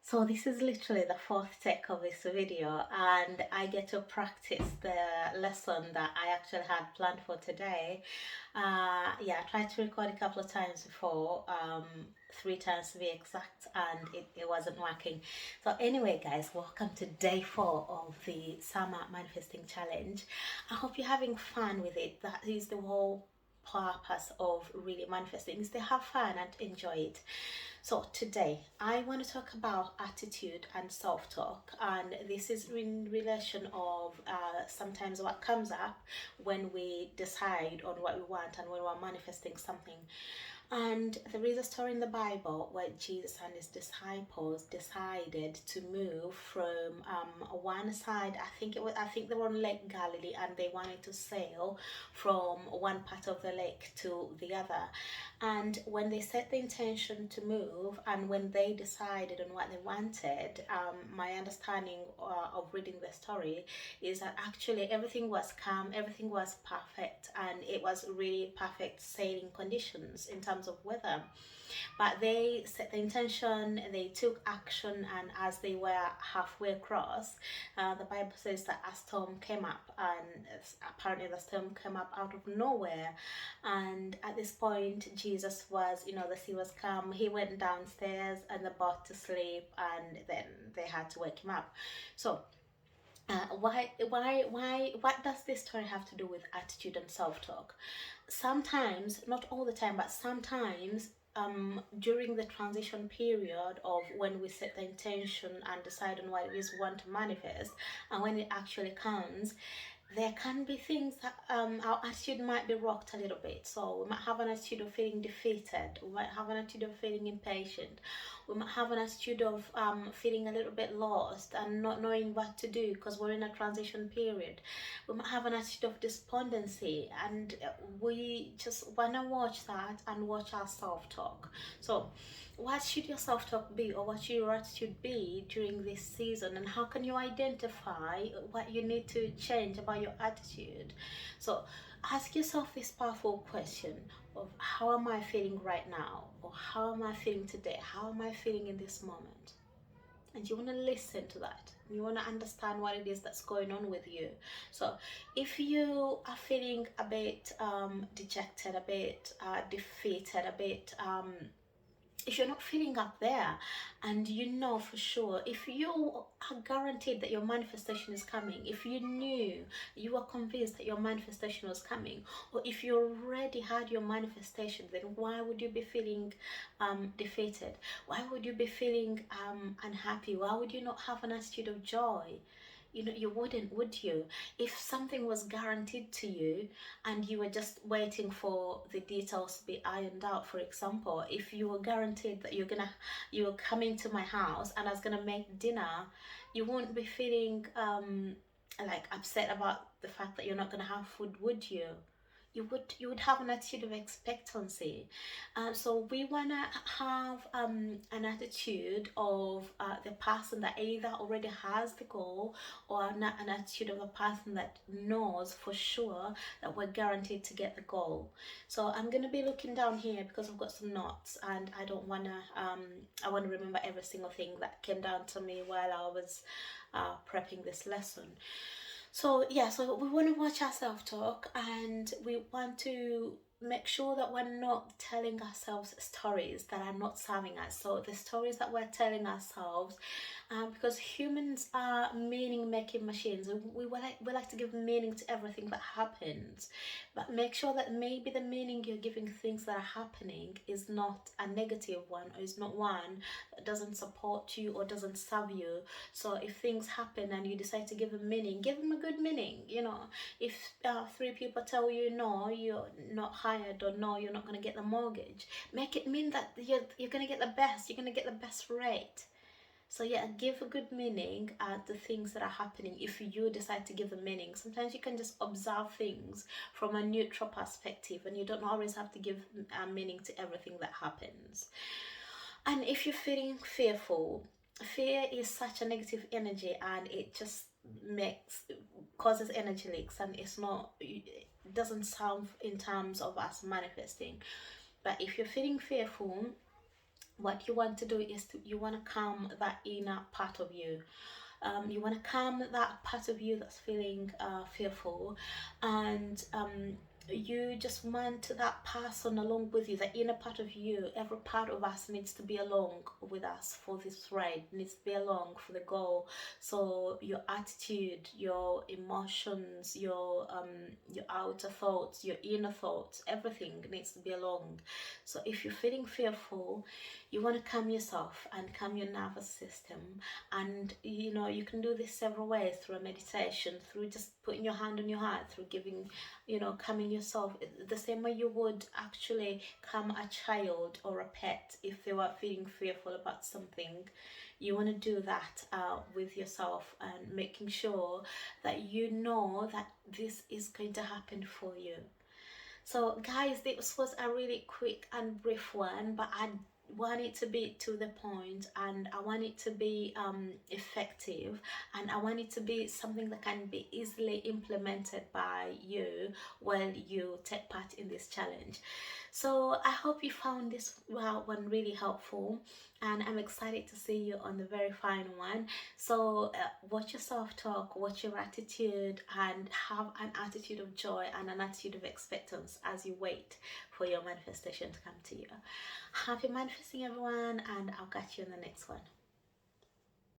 So this is literally the fourth take of this video, and I get to practice the lesson that I actually had planned for today. Yeah, I tried to record a couple of times before, 3 times to be exact, and it wasn't working. So anyway, guys, welcome to day 4 of the Summer Manifesting Challenge. I hope you're having fun with it. That is the whole purpose of really manifesting, is to have fun and enjoy it. So today I want to talk about attitude and self-talk, and this is in relation of sometimes what comes up when we decide on what we want and when we're manifesting something. And there is a story in the Bible where Jesus and his disciples decided to move from one side. I think they were on Lake Galilee, and they wanted to sail from one part of the lake to the other. And when they set the intention to move, and when they decided on what they wanted, my understanding of reading the story is that actually everything was calm, everything was perfect, and it was really perfect sailing conditions in terms of weather. But they set the intention, they took action, and as they were halfway across, the Bible says that a storm came up, and apparently the storm came up out of nowhere. And at this point, Jesus was, the sea was calm. He went downstairs and the boat to sleep, and then they had to wake him up. So what does this story have to do with attitude and self-talk? Sometimes, not all the time, but sometimes, during the transition period of when we set the intention and decide on what it is we want to manifest, and when it actually comes, there can be things that our attitude might be rocked a little bit. So we might have an attitude of feeling defeated, we might have an attitude of feeling impatient, we might have an attitude of feeling a little bit lost and not knowing what to do because we're in a transition period. We might have an attitude of despondency, and we just want to watch that and watch our self-talk. So what should your self-talk be, or what should your attitude be during this season, and how can you identify what you need to change about your attitude? So ask yourself this powerful question of, how am I feeling right now, or how am I feeling today, how am I feeling in this moment? And you want to listen to that. You want to understand what it is that's going on with you. So if you are feeling a bit dejected, a bit defeated, a bit if you're not feeling up there, and you know for sure, if you are guaranteed that your manifestation is coming, if you knew, you were convinced that your manifestation was coming, or if you already had your manifestation, then why would you be feeling defeated? Why would you be feeling unhappy? Why would you not have an attitude of joy? You wouldn't, would you? If something was guaranteed to you and you were just waiting for the details to be ironed out. For example, if you were guaranteed that you were coming to my house and I was gonna make dinner, you won't be feeling like upset about the fact that you're not gonna have food, would you? You would have an attitude of expectancy. So we want to have an attitude of the person that either already has the goal, or an attitude of a person that knows for sure that we're guaranteed to get the goal. So I'm going to be looking down here because I've got some notes, and I don't want to I want to remember every single thing that came down to me while I was prepping this lesson. So yeah, so we want to watch our self-talk, and we want to make sure that we're not telling ourselves stories that are not serving us. So the stories that we're telling ourselves, because humans are meaning-making machines. We like to give meaning to everything that happens, but make sure that maybe the meaning you're giving things that are happening is not a negative one, or is not one that doesn't support you or doesn't serve you. So if things happen and you decide to give them meaning, give them a good meaning. If 3 people tell you no, you're not hired, or no, you're not going to get the mortgage, make it mean that you're going to get the best, you're going to get the best rate. So yeah, give a good meaning to things that are happening if you decide to give a meaning. Sometimes you can just observe things from a neutral perspective, and you don't always have to give a meaning to everything that happens. And if you're feeling fearful, fear is such a negative energy, and it just causes energy leaks, and it doesn't sound in terms of us manifesting. But if you're feeling fearful, what you want to do is you want to calm that inner part of you. You want to calm that part of you that's feeling fearful, and you just want that person along with you, the inner part of you. Every part of us needs to be along with us for this ride, needs to be along for the goal. So your attitude, your emotions, your outer thoughts, your inner thoughts, everything needs to be along. So if you're feeling fearful, you want to calm yourself and calm your nervous system. And you can do this several ways: through a meditation, through just putting your hand on your heart, through giving, calming yourself, the same way you would actually calm a child or a pet if they were feeling fearful about something. You want to do that with yourself, and making sure that you know that this is going to happen for you. So guys, this was a really quick and brief one, but I want it to be to the point, and I want it to be effective, and I want it to be something that can be easily implemented by you while you take part in this challenge. So I hope you found this one really helpful, and I'm excited to see you on the very final one. So watch your self-talk, watch your attitude, and have an attitude of joy and an attitude of expectance as you wait for your manifestation to come to you. Happy manifesting, everyone, and I'll catch you in the next one.